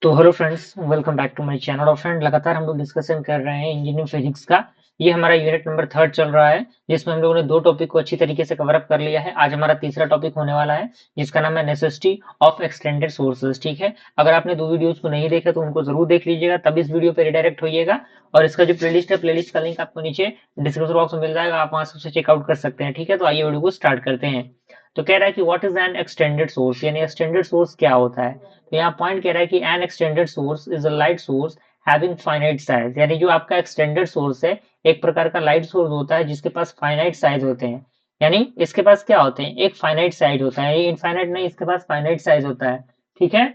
तो hello friends, welcome back to my channel. और friend, लगातार हम लोग डिस्कशन कर रहे हैं इंजीनियरिंग फिजिक्स का। ये हमारा यूनिट नंबर 3 चल रहा है, जिसमें हम लोगों ने दो टॉपिक को अच्छी तरीके से कवर अप कर लिया है। आज हमारा तीसरा टॉपिक होने वाला है, जिसका नाम है नेसेसिटी ऑफ एक्सटेंडेड सोर्सेज। ठीक है, अगर आपने दो वीडियोज को नहीं देखा तो उनको जरूर देख लीजिएगा, तब इस वीडियो पे रिडायरेक्ट होइएगा। और इसका जो प्लेलिस्ट है, प्लेलिस्ट का लिंक आपको नीचे डिस्क्रिप्शन बॉक्स में मिल जाएगा, आप वहां से उसे चेकआउट कर सकते हैं। ठीक है, तो आइए वीडियो को स्टार्ट करते हैं। तो कह रहा है कि what is an extended source, यानी एक्सटेंडेड सोर्स क्या होता है। तो यहाँ पॉइंट कह रहा है कि N extended source is a light source having finite size, यानी जो आपका एक्सटेंडेड सोर्स है, एक प्रकार का लाइट सोर्स होता है जिसके पास फाइनाइट साइज होते हैं। यानी इसके पास क्या होते हैं, एक फाइनाइट साइज होता है, ये इनफाइनाइट नहीं, इसके पास फाइनाइट साइज होता है। ठीक है,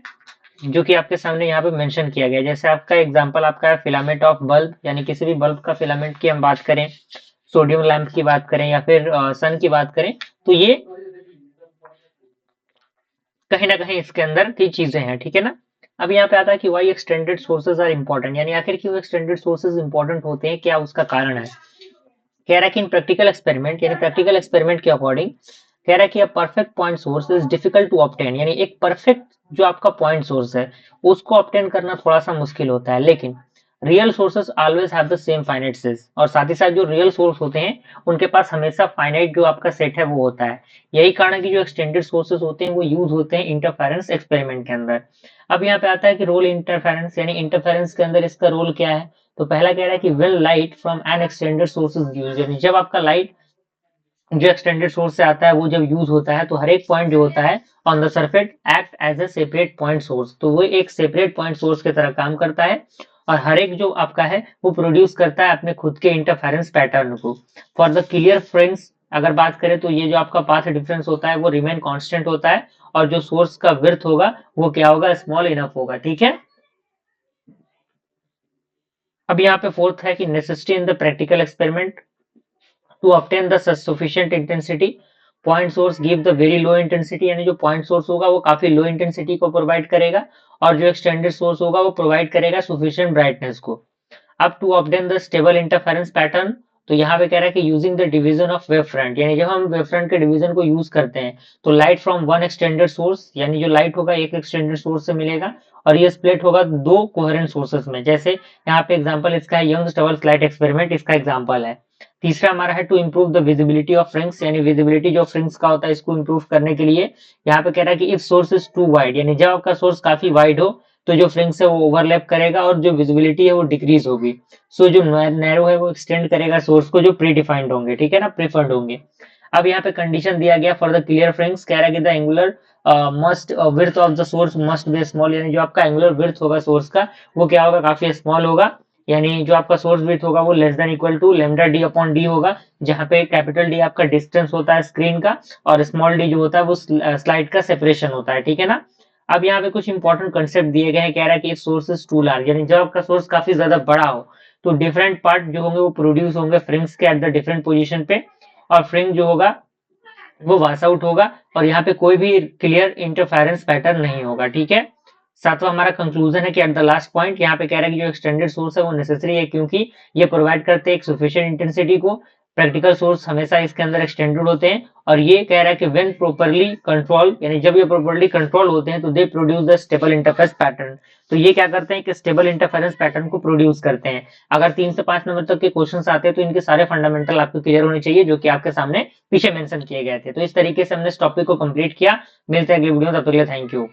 जो कि आपके सामने यहाँ पे मेंशन किया गया है। जैसे आपका एग्जांपल आपका है फिलामेंट ऑफ बल्ब, यानी किसी भी बल्ब का फिलामेंट की हम बात करें, सोडियम लैंप की बात करें या फिर सन की बात करें, तो ये कहीं ना कहीं इसके अंदर की चीजें हैं। ठीक है ना। अब यहाँ पे आता है कि why extended sources are important, यानी आखिर क्यों एक्सटेंडेड सोर्सेज इंपॉर्टेंट होते हैं, क्या उसका कारण है। कह रहा है कि इन प्रैक्टिकल एक्सपेरिमेंट, यानी प्रैक्टिकल एक्सपेरिमेंट के अकॉर्डिंग कह रहा है कि a perfect point source is difficult to obtain, यानी एक परफेक्ट जो आपका पॉइंट सोर्स है उसको ऑब्टेन करना थोड़ा सा मुश्किल होता है। लेकिन real sources always have the same finite set, और साथ ही साथ जो रियल सोर्स होते हैं उनके पास हमेशा फाइनाइट जो आपका सेट है वो होता है। यही कारण है कि जो एक्सटेंडेड सोर्सेस होते हैं वो यूज होते हैं इंटरफेरेंस एक्सपेरिमेंट के अंदर। अब यहाँ पे आता है कि रोल इंटरफेरेंस, यानी इंटरफेरेंस के अंदर इसका रोल क्या है। तो पहला कह रहा है कि when light from N extended source is used, यानी जब आपका लाइट जो एक्सटेंडेड सोर्स से आता है वो जब यूज होता है, तो हर एक पॉइंट जो होता है on the surface act as a separate point source, तो वो एक सेपरेट पॉइंट सोर्स की तरह काम करता है। और हर एक जो आपका है वो प्रोड्यूस करता है अपने खुद के इंटरफेरेंस पैटर्न को। फॉर द क्लियर फ्रिंज अगर बात करें तो ये जो आपका पाथ डिफरेंस होता है वो रिमेन कांस्टेंट होता है, और जो सोर्स का विड्थ होगा वो क्या होगा, स्मॉल इनफ होगा। ठीक है। अब यहाँ पे फोर्थ है कि necessity in the practical experiment to obtain the sufficient intensity. Point source give the very low intensity, यानी जो पॉइंट सोर्स होगा वो काफी लो इंटेंसिटी को प्रोवाइड करेगा, और जो एक्सटेंडेड सोर्स होगा वो प्रोवाइड करेगा सुफिशिएंट ब्राइटनेस को। अब to obtain the stable interference pattern, तो यहाँ पे कह रहा है कि using the division of wavefront, यानी जब हम वेव फ्रंट के डिवीजन को यूज करते हैं तो light from one extended source, यानी जो लाइट होगा एक एक्सटेंडेड सोर्स से मिलेगा, और ये स्प्लिट होगा दो कोहेरेंट सोर्सेस में। जैसे यहाँ पे एग्जांपल इसका है यंग्स डबल स्लिट एक्सपेरिमेंट, इसका एग्जांपल है। तीसरा हमारा है to improve the visibility of fringes, यानी विजिबिलिटी जो फ्रिंग्स का होता है इसको इंप्रूव करने के लिए यहाँ पे कह रहा है कि if source is too wide, यानी जब आपका सोर्स काफी वाइड हो तो जो फ्रिंग्स है वो ओवरलैप करेगा और जो विजिबिलिटी है वो डिक्रीज होगी। सो जो नैरो है वो एक्सटेंड करेगा सोर्स को, जो प्री डिफाइंड होंगे। ठीक है ना, प्रीफर्ड होंगे। अब यहाँ पे कंडीशन दिया गया फॉर द क्लियर फ्रिंग्स, कह रहा है कि the angular must width of the source must be small, यानी जो आपका एंगुलर विड्थ होगा सोर्स का वो क्या होगा, काफी स्मॉल होगा। यानी जो आपका सोर्स विड्थ होगा वो less than equal to lambda D upon D होगा, जहां पे कैपिटल डी आपका डिस्टेंस होता है स्क्रीन का, और स्मॉल डी जो होता है वो स्लाइड का सेपरेशन होता है। ठीक है ना। अब यहाँ पे कुछ इंपॉर्टेंट कंसेप्ट दिए गए हैं। कह रहा है कि सोर्स इज टू लार्ज, यानी जब आपका सोर्स काफी ज्यादा बड़ा हो तो डिफरेंट पार्ट जो होंगे वो प्रोड्यूस होंगे फ्रिंग्स के एट द डिफरेंट पोजीशन पे, और फ्रिंग जो होगा वो वाश आउट होगा, और यहाँ पे कोई भी क्लियर इंटरफेरेंस पैटर्न नहीं होगा। ठीक है। सातवां हमारा कंक्लूजन है कि एट द लास्ट पॉइंट यहाँ पे कह रहा है कि जो एक्सटेंडेड सोर्स है वो नेसेसरी है, क्योंकि ये प्रोवाइड करते हैं एक सफिशिएंट इंटेंसिटी को। प्रैक्टिकल सोर्स हमेशा इसके अंदर एक्सटेंडेड होते हैं, और ये कह रहा है कि व्हेन प्रॉपर्ली कंट्रोल, यानी जब ये प्रॉपर्ली कंट्रोल होते हैं तो they produce the stable interference pattern. तो ये क्या करते हैं कि स्टेबल इंटरफेरेंस पैटर्न को प्रोड्यूस करते हैं। अगर 3 से 5 नंबर तक के क्वेश्चन आते हैं तो इनके सारे फंडामेंटल आपको क्लियर होने चाहिए, जो कि आपके सामने पीछे मेंशन किए गए थे। तो इस तरीके से हमने इस टॉपिक को कंप्लीट किया। मिलते हैं अगली वीडियो में, तब तक के लिए थैंक यू।